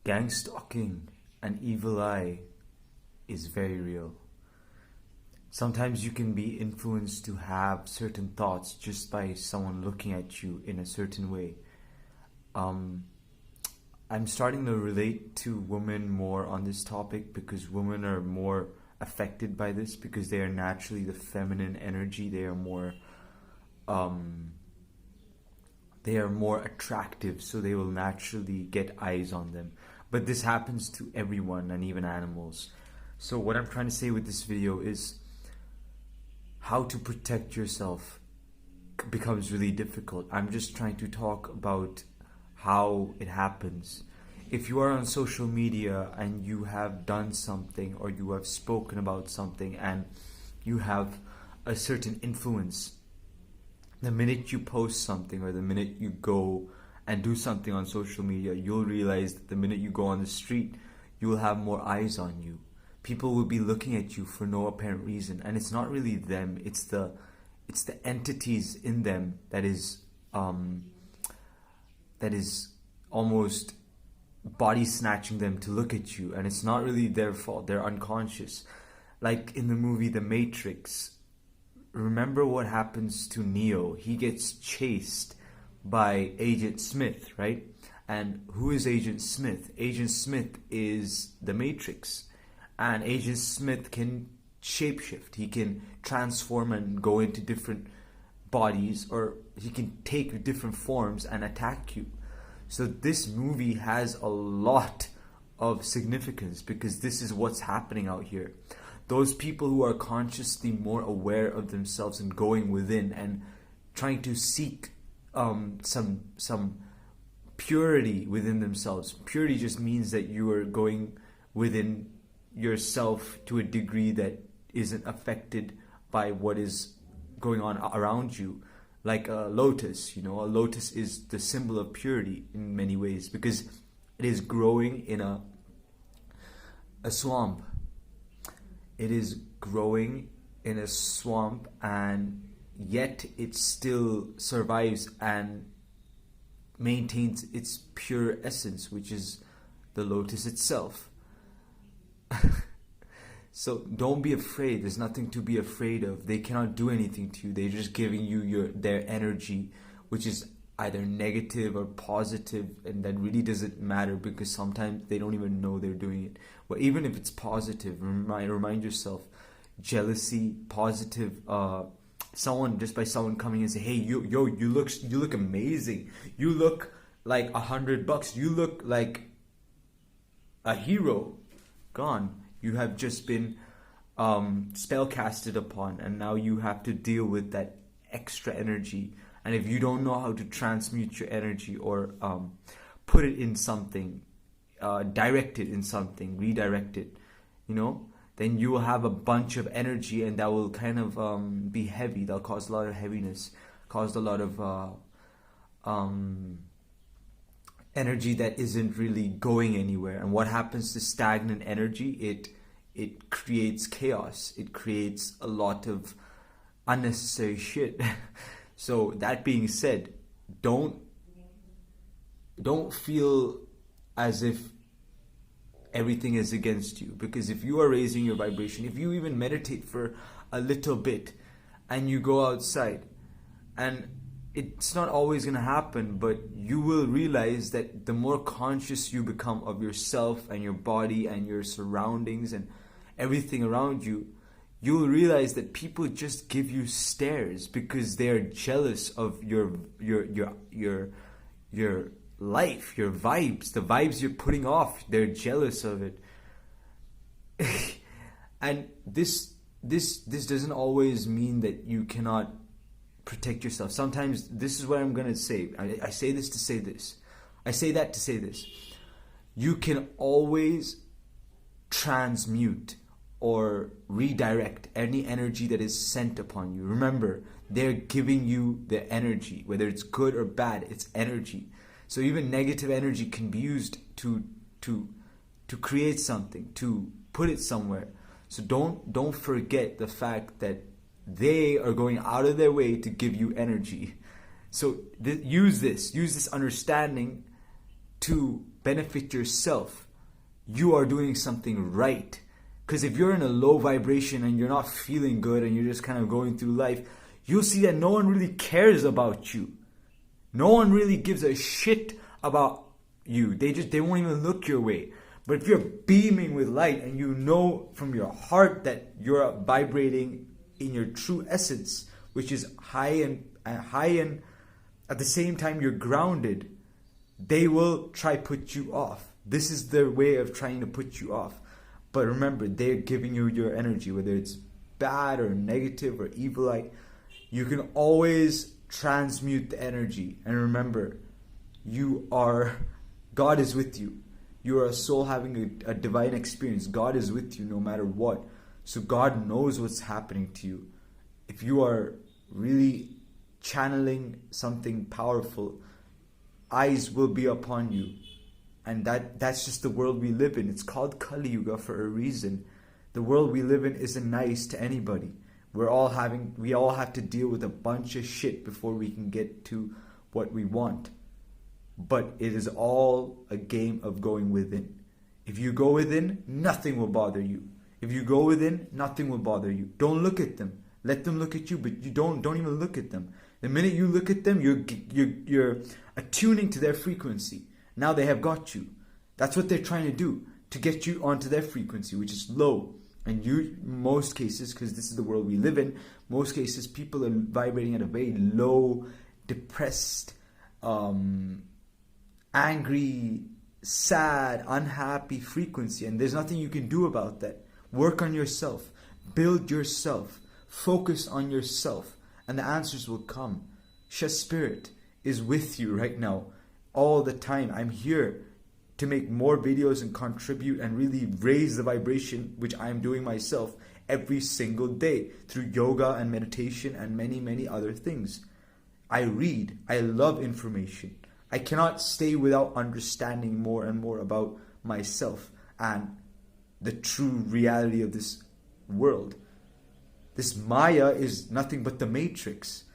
Gang stalking and evil eye is very real. Sometimes you can be influenced to have certain thoughts just by someone looking at you in a certain way. Um, I'm starting to relate to women more on this topic because women are more affected by this because they are naturally the feminine energy. Um, they are more attractive, so they will naturally get eyes on them. But this happens to everyone and even animals. So what I'm trying to say with this video is how to protect yourself becomes really difficult. I'm just trying to talk about how it happens. If you are on social media and you have done something or you have spoken about something and you have a certain influence, the minute you post something or the minute you go and do something on social media, you'll realize that the minute you go on the street, you will have more eyes on you. People will be looking at you for no apparent reason, and it's not really them. It's the entities in them that is almost body snatching them to look at you, and it's not really their fault. They're unconscious. Like in the movie The Matrix, remember what happens to Neo? He gets chased by Agent Smith, right? And who is Agent Smith? Agent Smith is the Matrix. And Agent Smith can shapeshift. He can transform and go into different bodies, or he can take different forms and attack you. So this movie has a lot of significance because this is what's happening out here. Those people who are consciously more aware of themselves and going within and trying to seek some purity within themselves. Purity just means that you are going within yourself to a degree that isn't affected by what is going on around you. Like a lotus, a lotus is the symbol of purity in many ways because it is growing in a swamp. It is growing in a swamp, and yet it still survives and maintains its pure essence, which is the lotus itself. So don't be afraid. There's nothing to be afraid of. They cannot do anything to you. They're just giving you their energy, which is either negative or positive, and that really doesn't matter because sometimes they don't even know they're doing it. But even if it's positive, remind yourself, jealousy, positive, someone coming and say, hey, you look amazing. You look like $100. You look like a hero. Gone. You have just been spell casted upon, and now you have to deal with that extra energy. And if you don't know how to transmute your energy or put it in something, direct it in something, redirect it, then you will have a bunch of energy, and that will kind of be heavy. That'll cause a lot of heaviness, cause a lot of energy that isn't really going anywhere. And what happens to stagnant energy? It creates chaos. It creates a lot of unnecessary shit. So that being said, don't feel as if everything is against you, because if you are raising your vibration, if you even meditate for a little bit and you go outside, and it's not always going to happen, but you will realize that the more conscious you become of yourself and your body and your surroundings and everything around you, you'll realize that people just give you stares because they're jealous of your life, your vibes, the vibes you're putting off. They're jealous of it. And this doesn't always mean that you cannot protect yourself. Sometimes this is what I'm going to say. I say this to say this. I say that to say this. You can always transmute or redirect any energy that is sent upon you. Remember, they're giving you the energy, whether it's good or bad, it's energy. So even negative energy can be used to create something, to put it somewhere. So don't forget the fact that they are going out of their way to give you energy. So use this understanding to benefit yourself, you are doing something right. Because if you're in a low vibration and you're not feeling good and you're just kind of going through life, you'll see that no one really cares about you. No one really gives a shit about you. They won't even look your way. But if you're beaming with light and you know from your heart that you're vibrating in your true essence, which is high and at the same time you're grounded, they will try put you off. This is their way of trying to put you off. But remember, they're giving you your energy, whether it's bad or negative or evil light. You can always transmute the energy. And remember, God is with you. You are a soul having a divine experience. God is with you no matter what. So God knows what's happening to you. If you are really channeling something powerful, eyes will be upon you. And that's just the world we live in. It's called Kali Yuga for a reason. The world we live in isn't nice to anybody. We all have to deal with a bunch of shit before we can get to what we want. But it is all a game of going within. If you go within, nothing will bother you. If you go within, nothing will bother you. Don't look at them. Let them look at you, but you don't even look at them. The minute you look at them, you're attuning to their frequency. Now they have got you. That's what they're trying to do, to get you onto their frequency, which is low. And most cases, because this is the world we live in, most cases people are vibrating at a very low, depressed, angry, sad, unhappy frequency. And there's nothing you can do about that. Work on yourself. Build yourself. Focus on yourself. And the answers will come. Shah Spirit is with you right now. All the time. I'm here to make more videos and contribute and really raise the vibration, which I'm doing myself every single day through yoga and meditation and many, many other things. I read. I love information. I cannot stay without understanding more and more about myself and the true reality of this world. This Maya is nothing but the matrix.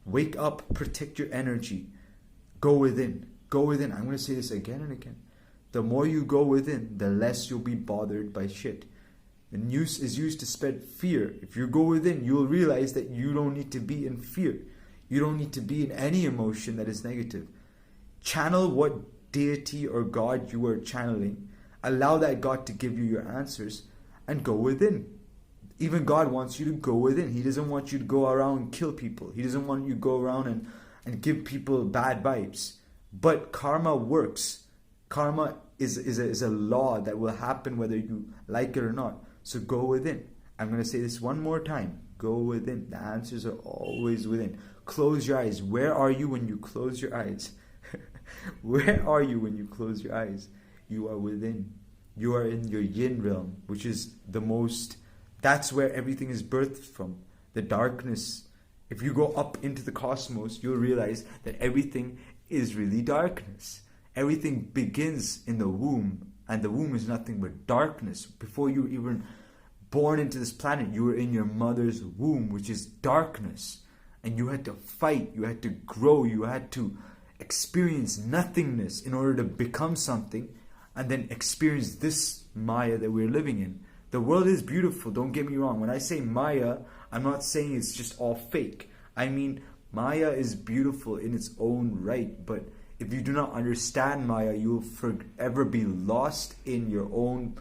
Wake up, protect your energy. Go within. Go within. I'm going to say this again and again. The more you go within, the less you'll be bothered by shit. The news is used to spread fear. If you go within, you'll realize that you don't need to be in fear. You don't need to be in any emotion that is negative. Channel what deity or God you are channeling. Allow that God to give you your answers and go within. Even God wants you to go within. He doesn't want you to go around and kill people. He doesn't want you to go around and give people bad vibes. But karma works. Karma is a law that will happen whether you like it or not. So go within. I'm going to say this one more time. Go within. The answers are always within. Close your eyes. Where are you when you close your eyes? Where are you when you close your eyes? You are within. You are in your yin realm, which is the most... That's where everything is birthed from. The darkness. If you go up into the cosmos, you'll realize that everything is really darkness. Everything begins in the womb, and the womb is nothing but darkness. Before you were even born into this planet, you were in your mother's womb, which is darkness. And you had to fight, you had to grow, you had to experience nothingness in order to become something, and then experience this Maya that we're living in. The world is beautiful, don't get me wrong. When I say Maya, I'm not saying it's just all fake. I mean, Maya is beautiful in its own right, but if you do not understand Maya, you will forever be lost in your own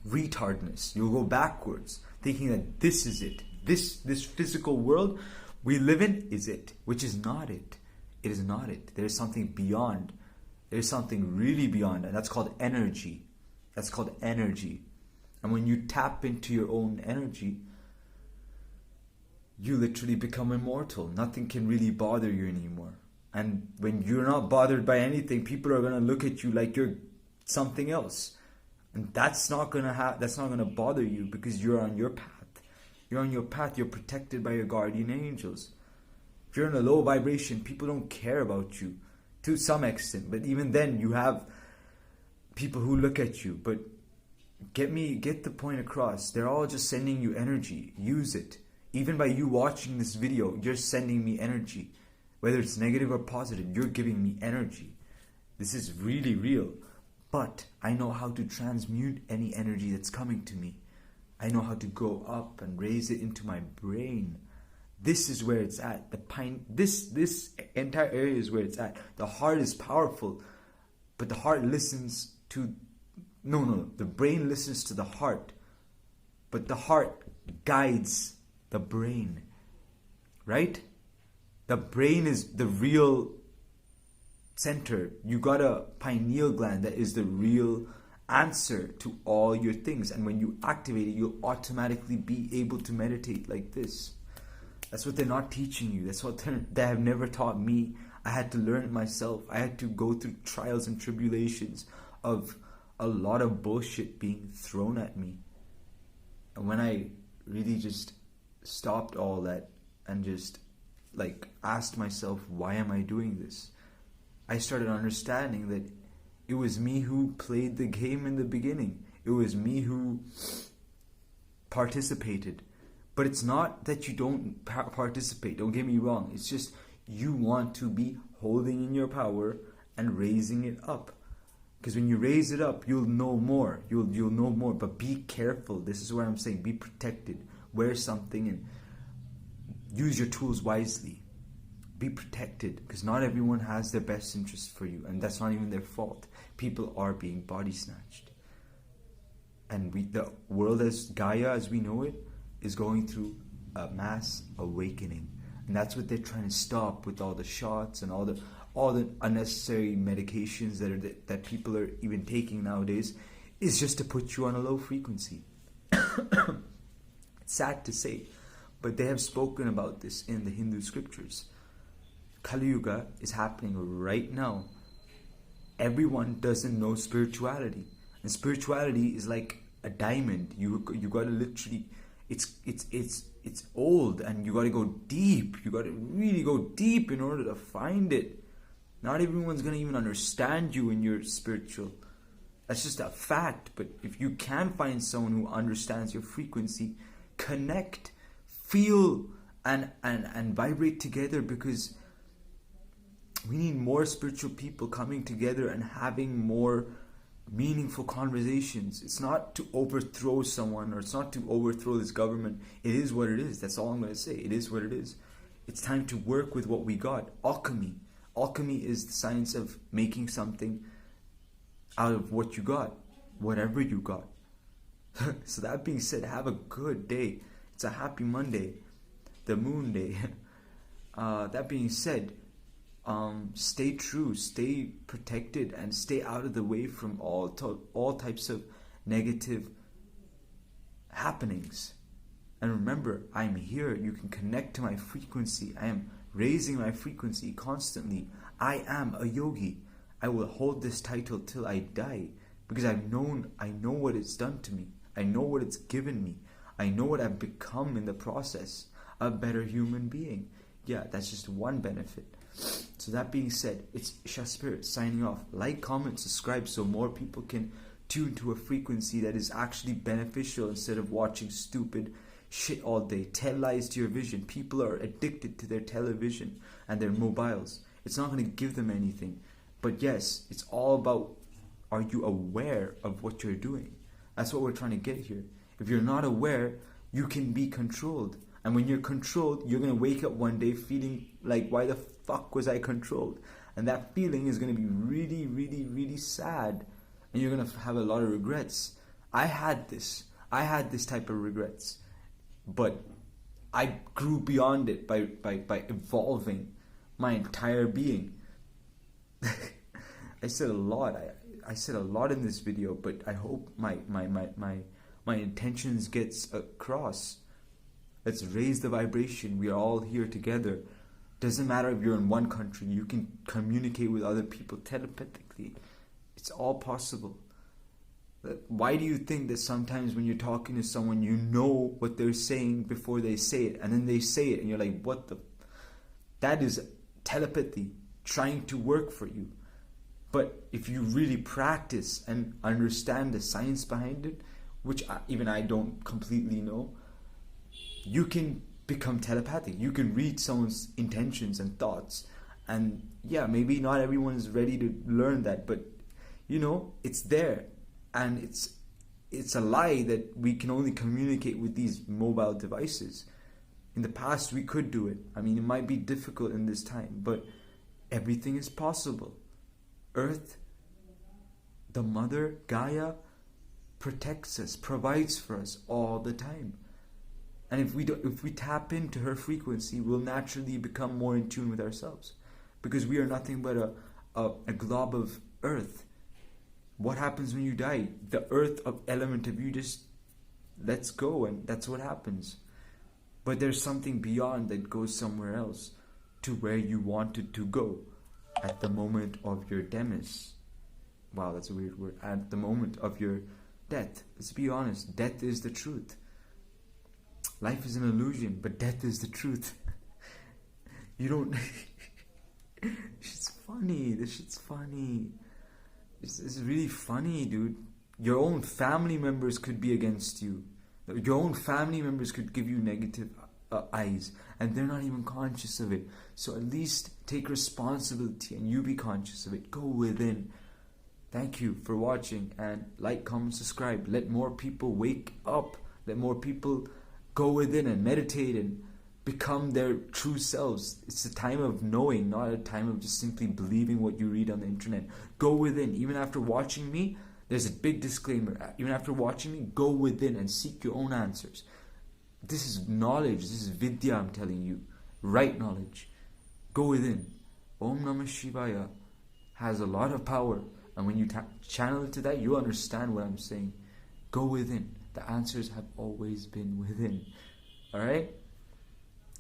retardness. You'll go backwards, thinking that this is it. This physical world we live in is it, which is not it. It is not it. There is something beyond. There is something really beyond, and that's called energy. That's called energy. And when you tap into your own energy, you literally become immortal. Nothing can really bother you anymore. And when you're not bothered by anything, people are going to look at you like you're something else. And that's not going to bother you because you're on your path. You're on your path. You're protected by your guardian angels. If you're in a low vibration, people don't care about you to some extent. But even then, you have people who look at you. But get the point across. They're all just sending you energy. Use it. Even by you watching this video, you're sending me energy. Whether it's negative or positive, you're giving me energy. This is really real. But I know how to transmute any energy that's coming to me. I know how to go up and raise it into my brain. This is where it's at. This entire area is where it's at. The heart is powerful, but the heart listens to the brain listens to the heart, but the heart guides the brain. Right? The brain is the real center. You got a pineal gland that is the real answer to all your things, and when you activate it, you'll automatically be able to meditate like this. That's what they're not teaching you. That's what they have never taught me. I had to learn it myself. I had to go through trials and tribulations of a lot of bullshit being thrown at me. And when I really just stopped all that and just asked myself, why am I doing this? I started understanding that it was me who played the game in the beginning. It was me who participated. But it's not that you don't participate, don't get me wrong. It's just you want to be holding in your power and raising it up. Because when you raise it up, you'll know more. You'll know more. But be careful. This is what I'm saying. Be protected. Wear something and use your tools wisely. Be protected, because not everyone has their best interest for you, and that's not even their fault. People are being body snatched, and the world as Gaia as we know it is going through a mass awakening, and that's what they're trying to stop with all the shots and all the unnecessary medications that people are even taking nowadays. Is just to put you on a low frequency. It's sad to say, but they have spoken about this in the Hindu scriptures. Kali Yuga is happening right now. Everyone doesn't know spirituality, and spirituality is like a diamond. You gotta literally, it's old, and you gotta go deep. You gotta really go deep in order to find it. Not everyone's gonna even understand you in your spiritual. That's just a fact. But if you can find someone who understands your frequency, connect, feel, and vibrate together, because we need more spiritual people coming together and having more meaningful conversations. It's not to overthrow someone, or it's not to overthrow this government. It is what it is. That's all I'm going to say. It is what it is. It's time to work with what we got. Alchemy. Alchemy is the science of making something out of what you got, whatever you got. So that being said, have a good day. It's a happy Monday, the moon day. That being said, stay true, stay protected, and stay out of the way from all types of negative happenings. And remember, I'm here. You can connect to my frequency. I am raising my frequency constantly. I am a yogi. I will hold this title till I die, because I know what it's done to me. I know what it's given me. I know what I've become in the process. A better human being. Yeah, that's just one benefit. So that being said, it's Isha Spirit signing off. Like, comment, subscribe so more people can tune to a frequency that is actually beneficial, instead of watching stupid shit all day. Tell lies to your vision. People are addicted to their television and their mobiles. It's not going to give them anything. But yes, it's all about, are you aware of what you're doing? That's what we're trying to get here. If you're not aware, you can be controlled. And when you're controlled, you're going to wake up one day feeling like, why the fuck was I controlled? And that feeling is going to be really, really, really sad. And you're going to have a lot of regrets. I had this type of regrets. But I grew beyond it by evolving my entire being. I said a lot. I said a lot in this video, but I hope my intentions gets across. Let's raise the vibration. We are all here together. Doesn't matter if you're in one country, you can communicate with other people telepathically. It's all possible. Why do you think that sometimes when you're talking to someone, you know what they're saying before they say it, and then they say it and you're like, what the? That is telepathy trying to work for you. But if you really practice and understand the science behind it, which even I don't completely know, you can become telepathic. You can read someone's intentions and thoughts And yeah, maybe not everyone is ready to learn that, but it's there. And it's a lie that we can only communicate with these mobile devices. In the past, we could do it. I mean, it might be difficult in this time, but everything is possible. Earth, the mother, Gaia, protects us, provides for us all the time. And if we tap into her frequency, we'll naturally become more in tune with ourselves, because we are nothing but a glob of earth. What happens when you die? The earth element of you just lets go, and that's what happens. But there's something beyond that goes somewhere else, to where you wanted to go at the moment of your demise. Wow, that's a weird word. At the moment of your death. Let's be honest. Death is the truth. Life is an illusion, but death is the truth. You don't... Shit's funny. This shit's funny. It's really funny, dude. Your own family members could be against you. Your own family members could give you negative eyes, and they're not even conscious of it. So at least take responsibility and you be conscious of it. Go within. Thank you for watching, and like, comment, subscribe. Let more people wake up. Let more people go within and meditate and become their true selves. It's a time of knowing, not a time of just simply believing what you read on the internet. Go within. Even after watching me, there's a big disclaimer. Even after watching me, go within and seek your own answers. This is knowledge. This is vidya, I'm telling you. Right knowledge. Go within. Om Namah Shivaya has a lot of power. And when you channel it to that, you'll understand what I'm saying. Go within. The answers have always been within. Alright?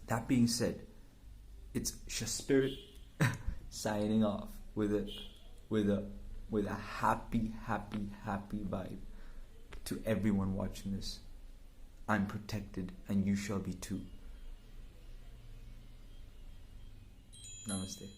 That being said, it's Shaspirit signing off with a happy vibe to everyone watching this. I'm protected, and you shall be too. Namaste.